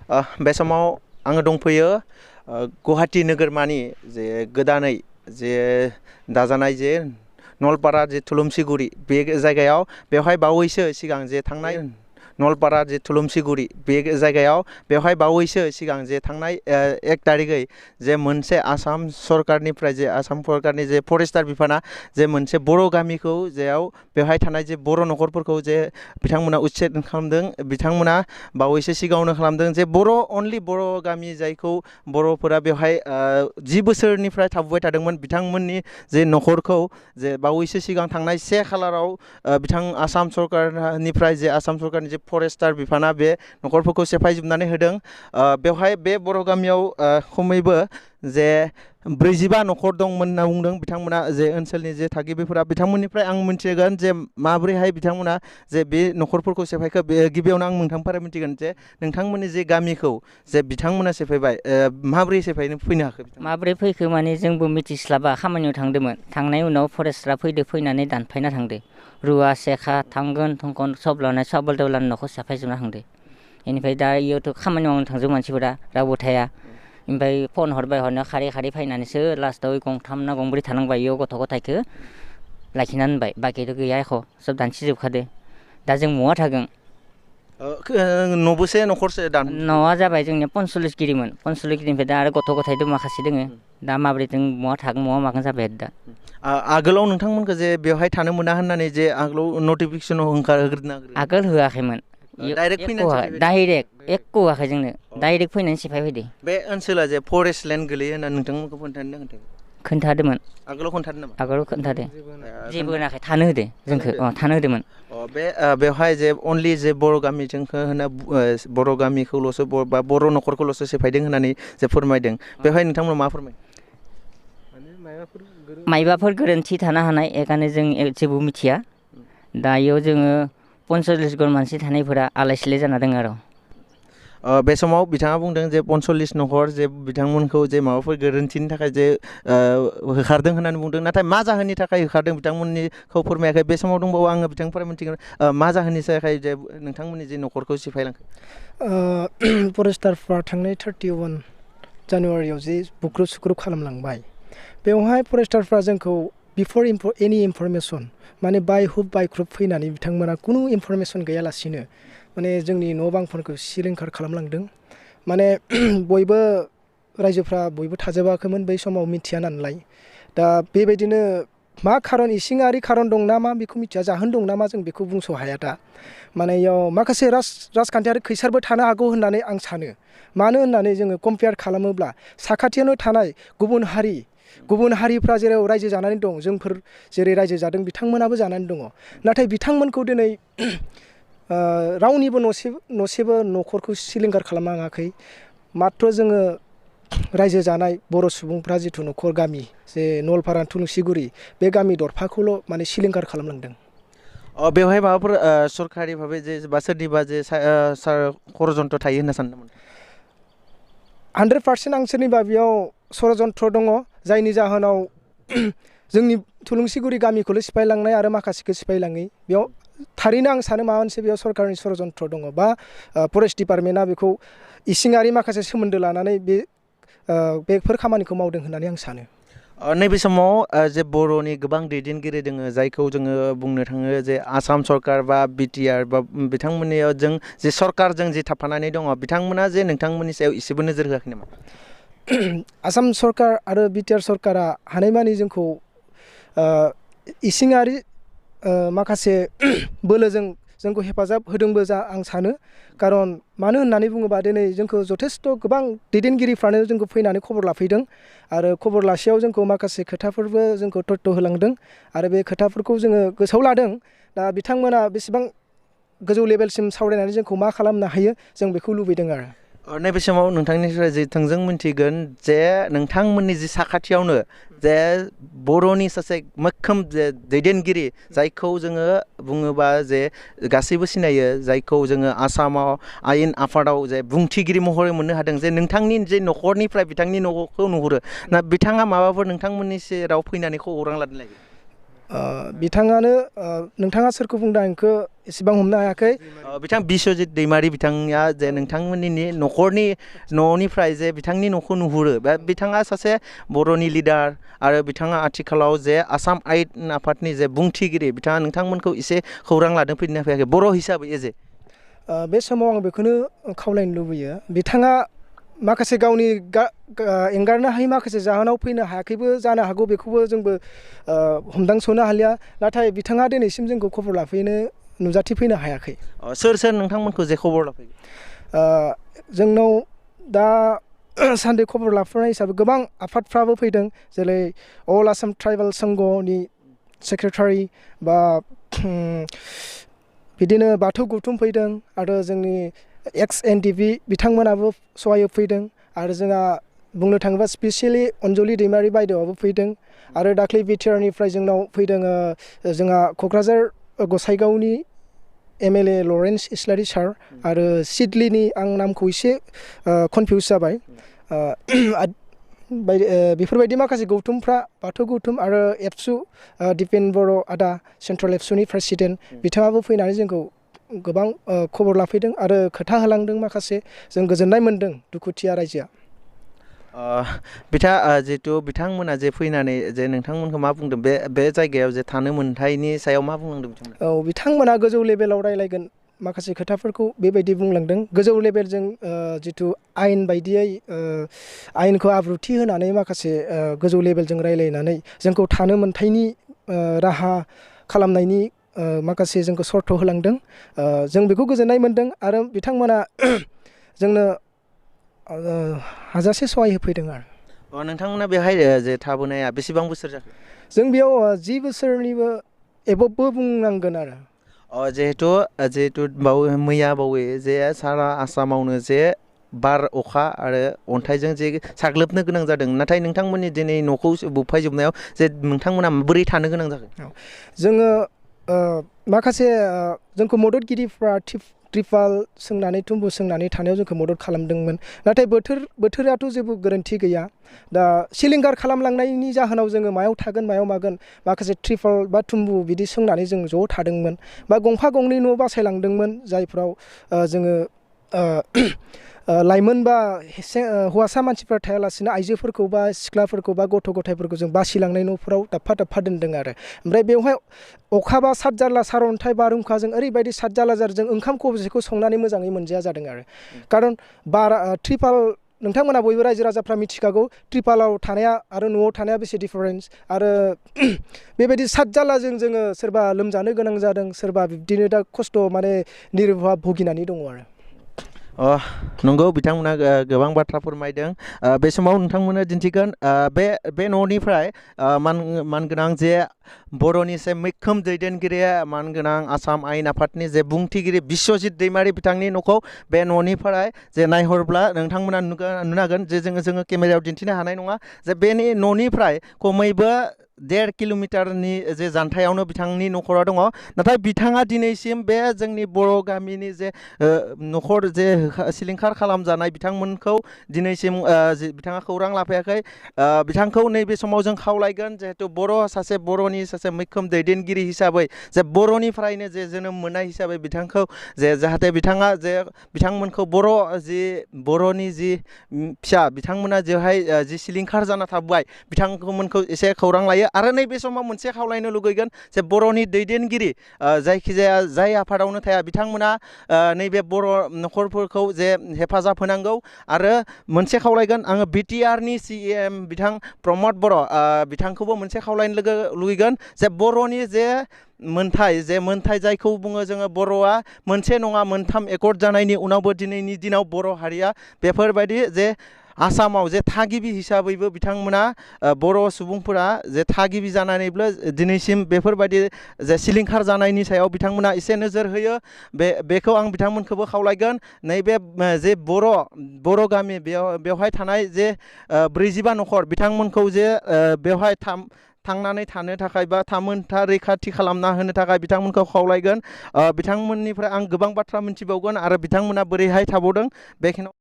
बे समाव आङो दंफैयो गुवाहाटी नोगोरमानि जे गोदानै जे दाजानाय जे नलपारा जे थुलुंसिगुरि बे जायगायाव बेवहाय बावैसो सिगां जे थांनाय नलपारा जे थुलुंसिगुरि बे जायगायाव बेवहाय बावैसो सिगां जे थांनाय 1 तारिखै जे मोनसे आसाम सरकारनिफ्राय जे आसाम सरकारनि जे फरेस्टार बिफाना जे मोनसे बर' गामिखौ जेयाव बेवहाय थानाय जे बर' न'खरफोरखौ जे बिथांमोना उच्छेद खालामदों बिथांमोना बावैसो सिगाङावनो खालामदों जे अनलि बर' गामि जायखौ बर'फोरा बेवहाय 10 बोसोरनिफ्राय थाबोबाय थादोंमोन बिथांमोननि जे न'खरखौ जे बावैसो सिगां थांनाय 1 खालाराव आसाम सरकारनिफ्राय जे आसाम सरकारनि जे फरेस्टार बिफाना बे न'खरफोरखौ सेफायजोबनानै होदों बेवहाय बे बर' गामियाव खमैबो जे 45 न'खर दंमोन होनना बुंदों बिथांमोना जे ओनसोलनि जे थागिबिफोरा बिथांमोननिफ्राय आं मिथिगोन जे माबोरैहाय बिथांमोना जे बे न'खरफोरखौ सेफायखो गिबियावनो आं नोंथांनिफ्राय मिथिगोन जे नोंथांमोननि जे गामिखौ जे बिथांमोना सेफायबाय माबोरै सेफायनो फैनो हाखो माबोरै फैखो माने जोंबो मिथिस्लाबा खामानियाव थांदोंमोन थांनाय उनाव फरेस्टरा फैनानै दानफायना थांदो रुवा सेखा थांगोन थंगन सब लानाय साबल दावलानि न'खौ सेफायजोबना थांदो बेनिफ्राय दा इयावथ' खामानि मावनो थांजोब मानसिफोरा रावबो थाया ओमफ्राय फन हरनायाव खारै फैनानैसो लास्टाव गंथाम ना गंब्रै थानांबाय इयाव गथ' गथायखौ लाखिना दोनबाय बाखिथ' गैया एख' सब दानसिजोबखादो दा जों महा थागोन न'बोसे न'खरसे न'आ जाबाय जोंनिया 45 गिरिमोन 45 गिरिनिफ्राय दा आरो गथ' गथायथ' माखासे दोङो दा माबोरै जों महा थागोन महा मागोन जाबाय दा आगोलाव नोंथांमोनखौ जे बेवहाय थानो मोना होननानै जे आगोलाव नटिफिकेसन होग्रोदों आगोल होआखैमोन डाइरेक्ट फैनानै डाइरेक्ट एख' होआखै जोंनो डाइरेक्ट फैनानै सेफायफैदो बे ओनसोला जे फरेस्ट लेन्ड गोलैयो होनना नोंथांमोनखौ खोन्थादोंमोन आगोलाव खोन्थादों नामा आगोलाव खोन्थादों जेबो होनाखै थानो होदो जोंखौ थानो होदोंमोन बेवहाय जे अनलि जे बर' गामिजोंखौ होना बर' गामिखौल'सो बा बर' न'खरखौल'सो सेफायदों होननानै जे फोरमायदों बेवहाय नोंथांमोना मा फोरमाय मायबाफोर गोरोन्थि थानो हानाय एखायनो जों जेबो मिथिया दायो जोङो 45 जन मानसि थानायफोरा आलाय सिलाय जाना दङ आरो बे समाव बिथाङा बुंदों जे 45 न'खर जे बिथांमोनखौ जे माबाफोर गोरोन्थिनि थाखाय जे होखारदों होननानै बुंदों नाथाय मा जाहोननि थाखाय होखारदों बिथांमोननिखौ फोरमायाखै बे समाव दंबावो आङो बिथांनिफ्राय मिथिगोन मा जाहोननि थाखाय जे नोंथांमोननि जे न'खरखौ सिफायलांखो फरेस्टारफ्रा थांनाय 31 जानुवारियाव जे बुख्रुब सुख्रुब खालामलांबाय बेवहाय फरेस्टारफ्रा जोंखौ बिफोर एनि इनफरमेसन माने बाय हुब बाय ख्रुब फैनानै बिथांमोना खुनु इनफरमेसन गैयालासिनो माने जोंनि न' बांफोरखौ सिलिंखार खालामलांदों माने बयबो रायजोफ्रा बयबो थाजोबाखैमोन बै समाव मिथिया नालाय दा बेबायदिनो मा खारन इसिङारि खारन दं ना मा बेखौ मिथिया जाहोन दं ना मा जों बेखौ बुंस' हाया दा माने इयाव माखासे राजखान्थियारि खैसारबो थानो हागौ होननानै आं सानो मानो होननानै जोङो कम्पेयार खालामोब्ला साखाथियावनो थानाय गुबुन हारिफ्रा जेराव रायजो जानानै दं जोंफोर जेरै रायजो जादों बिथांमोनाबो जानानै दङ नाथाय बिथांमोनखौ दिनै रावनिबो न'सेबो न'खरखौ सिलिंखार खालामाखै माथ्र जोङो रायजो जानाय बर' सुबुंफ्रा जिथु न'खर गामि जे नलपारा थुलुंसिगुरि बे गामि दरफाखौल' माने सिलिंखार खालामलांदों बेवहाय माबाफोर सरकारि भाबै जे बा सोरनिबा जे षड़यन्त्र थायो होनना सानदोंमोन 100% आं सोरनिबा बेयाव षड़यन्त्र दङ जायनि जाहोनाव जोंनि थुलुंसिगुरि गामिखौल' सिफायलांनाय आरो माखासेखौ सिफायलाङै बेयाव थारैनो आं सानो माबा मोनसे बेयाव सरकारनि षड़यन्त्र दङ बा फरेस्ट डिपार्टमेन्टआ बेखौ इसिङारि माखासे सोमोन्दो लानानै बेफोर खामानिखौ मावदों होननानै आं सानो नैबे समाव जे बर'नि गोबां दैदेनगिरि दङ जायखौ जोङो बुंनो थाङो जे आसाम सरकार बा बिटिआर बा बिथांमोननियाव जों जे सरकारजों जे थाफानानै दङ बिथांमोना जे नोंथांमोननि सायाव एसेबो नोजोर होआखै नामा आसाम सरकार आरो बिटिआर सरकारा हानायमानि जोंखौ इसिङारि माखासे बोलोजों जोंखौ हेफाजाब होदोंबो आं सानो खारन मानो होननानै बुङोबा दिनै जोंखौ जथेस्थ' गोबां दैदेनगिरिफ्रानो जोंखौ फैनानै खबर लाफैदों आरो खबर लासेयाव जोंखौ माखासे खोथाफोरबो जोंखौ तथ्य होलांदों आरो बे खोथाफोरखौ जोङो गोसोआव लादों दा बिथांमोना बेसेबां गोजौ लेभेलसिम सावरायनानै जोंखौ मा खालामनो हायो जों बेखौ लुबैदों आरो नैबे समाव नोंथांनिफ्राय जे थोंजों मिन्थिगोन जे नोंथांमोननि जि साखाथियावनो जे बर'नि सासे मैखोम जे दैदेनगिरि जायखौ जोङो बुङोबा जे गासैबो सिनायो जायखौ जोङो आसामाव आयेन आफादाव जे बुंथिगिरि महरै मोननो हादों जे नोंथांनि जे न'खरनिफ्राय बिथांनि न'खौ नुहुरो ना बिथाङा माबाफोर नोंथांमोननि सेराव फैनानै खौरां लानो बिथाङानो नोंथाङा सोरखौ बुंदों आं बेखौ एसेबां हमनो हायाखै बिथां बिश्वजित दैमारि बिथाङा जे नोंथांमोननि न'निफ्राय जे बिथांनि न'खौ नुहुरो बा बिथाङा सासे बर'नि लिडार आरो बिथाङा आथिखालाव जे आसाम आयेन आफादनि जे बुंथिगिरि बिथाङा नोंथांमोनखौ एसे खौरां लानो फैदोंना फैयाखै बर' हिसाबै एजे बे समाव आं बेखौनो खावलायनो लुबैयो बिथाङा माखासे गावनि एंगारनो हायै माखासे जाहोनाव फैनो हायाखैबो जानो हागौ बेखौबो जोंबो हमदांस'नो हालिया नाथाय बिथाङा दिनैसिम जोंखौ खबर लाफैनो नुजाथिफैनो हायाखै सोर नोंथांमोनखौ जे खबर लाफैयो जोंनाव दा सानदे खबर लाफैनाय हिसाबै गोबां आफादफ्राबो फैदों जेरै अल आसाम ट्राइबेल संघनि सेक्रेटारि बा बिदिनो बाथौ गौथुम फैदों आरो जोंनि एक्स एनडिपि बिथांमोनाबो सहाय फैदों आरो जोंहा बुंनो थाङोबा स्पेसियेलि अनजलि दैमारि बायदेवआबो फैदों आरो दाख्लै बिटिआरनिफ्राय जोंनाव फैदों जोंहा क'क्राझार गसाइगावनि एमएलए लरेन्स इस्लारि सार आरो सिडलिनि आं नामखौ एसे कनफिउस जाबाय बेफोरबायदि माखासे गौथुमफ्रा बाथौ गौथुम आरो एबसु दिपेन बर' आदा सेन्ट्रेल एबसुनि प्रेसिडेन्ट बिथाङाबो फैनानै जोंखौ गोबां खबर लाफैदों आरो खोथा होलांदों माखासे जों गोजोननाय मोन्दों दुखुथिया रायजोआ जिहेथु बिथांमोना जे फैनानै जे नोंथांमोनखौ मा बुंदों बे जायगायाव जे थानो मोन्थायनि सायाव मा बुंलांदों बिथांमोना औ बिथांमोना गोजौ लेभेलाव रायलायगोन माखासे खोथाफोरखौ बेबायदि बुंलांदों गोजौ लेभेलजों जिथु आयेन बायदियै आयेनखौ आब्रुथि होनानै माखासे गोजौ लेभेलजों रायलायनानै जोंखौ थानो मोन्थायनि राहा खालामनायनि माखासे जोंखौ सर्त होलांदों जों बेखौ गोजोननाय मोन्दों आरो बिथांमोना जोंनो हाजासे सहाय होफैदों आरो नोंथांमोना बेहाय जे थाबोनाया बेसेबां बोसोर जाखो जों बेयाव 10 बोसोरनिबो एबबबो बुंनांगोन आरो जिहेतु मैया बावै जे सारा आसामावनो जे बार अखा आरो अन्थाइजों जे साग्लोबनो गोनां जादों नाथाय नोंथांमोननि दिनै न'खौ बुफायजोबनायाव जे नोंथांमोना बोरै थानो गोनां जागोन जोङो माखासे जोंखौ मददगिरिफ्रा ट्रिपाल सोंनानै थुम्बु सोंनानै थानायाव जोंखौ मदद खालामदोंमोन नाथाय बोथोराथ' जेबो गोरोन्थि गैया दा सिलिंखार खालामलांनायनि जाहोनाव जोङो मायाव थागोन मायाव मागोन माखासे ट्रिपाल बा थुम्बु बिदि सोंनानै जों ज' थादोंमोन बा गंफा गंनै न' बासायलांदोंमोन जायफ्राव जोङो लाइमोन बा हौवासा मानसिफ्रा थायालासिनो आइजोफोरखौ बा सिख्लाफोरखौ बा गथ' गथायफोरखौ जों बासिलांनाय न'फोराव दाबफा दोनदों आरो ओमफ्राय बेवहाय अखा बा सातजारला सारअन्थाइ बारहुंखाजों ओरैबायदि सातजालाजारजों ओंखाम खबसेखौ संनानै मोजाङै मोनजाया जादों आरो खारन ट्रिपाल नोंथांमोना बयबो रायजो राजाफ्रा मिथिखागौ ट्रिपालाव थानाया आरो न'आव थानाया बेसे डिफारेन्स आरो बेबायदि सातजालाजों जोङो सोरबा लोमजानो गोनां जादों सोरबा बिब्दिनो दा खस्थ' माने निरबहा भुगिनानै दङ आरो नंगौ बिथांमोना गोबां बाथ्रा फोरमायदों बे समाव नोंथांमोना दिन्थिगोन बे न'निफ्राय मानगोनां जे बर'नि से मैखोम दैदेनगिरिया मानगोनां आसाम आयेन आफादनि जे बुंथिगिरि बिश्वजित दैमारि बिथांनि न'खौ बे न'निफ्राय जे नायहरब्ला नोंथांमोना नुनो हागोन जे जोङो केमेरायाव दिन्थिनो हानाय नङा जे बेनि न'निफ्राय खमैबो 1.5 किल'मिटारनि जे जानथायावनो बिथांनि न'खरा दङ नाथाय बिथाङा दिनैसिम बे जोंनि बर' गामिनि जे न'खर जे सिलिंखार खालामजानाय बिथांमोनखौ दिनैसिम बिथाङा खौरां लाफायाखै बिथांखौ नैबे समाव जों खावलायगोन जिहेतु सासे बर'नि सासे मैखोम दैदेनगिरि हिसाबै जे बर'निफ्रायनो जे जोनोम मोननाय हिसाबै बिथांखौ जे जाहाथे बिथाङा जे बिथांमोनखौ बर'नि जि फिसा बिथांमोना जेहाय जि सिलिंखार जाना थाबाय बिथांमोनखौ एसे खौरां लायो आरो नैबे समाव मोनसे खावलायनो लुगैगोन जे बर'नि दैदेनगिरि जायखिजाया जाय आफादावनो थाया बिथांमोना नैबे बर' न'खरफोरखौ जे हेफाजाब होनांगौ आरो मोनसे खावलायगोन आङो बिटिआरनि CM बिथां प्रमद बर' बिथांखौबो मोनसे खावलायनो लुगैगोन जे बर'नि जे मोनथाय जायखौ बुङो जोङो बर'आ मोनसे नङा मोनथाम एकर्ड जानायनि उनावबो दिनैनि दिनाव बर' हारिया बेफोरबायदि जे आसामाव जे थागिबि हिसाबैबो बिथांमोना बर' सुबुंफोरा जे थागिबि जानानैबो दिनैसिम बेफोरबायदि जे सिलिंखार जानायनि सायाव बिथांमोना एसे नोजोर होयो बेखौ आं बिथांमोनखौबो खावलायगोन नैबे जे बर' गामि बेवहाय थानाय जे 45 न'खर बिथांमोनखौ जे बेवहाय थांनानै थानो थाखाय बा थामोनथा रैखाथि खालामना होनो थाखाय बिथांमोनखौ खावलायगोन बिथांमोननिफ्राय आं गोबां बाथ्रा मिथिबावगोन आरो बिथांमोना बोरैहाय थाबावदों बेखिनियाव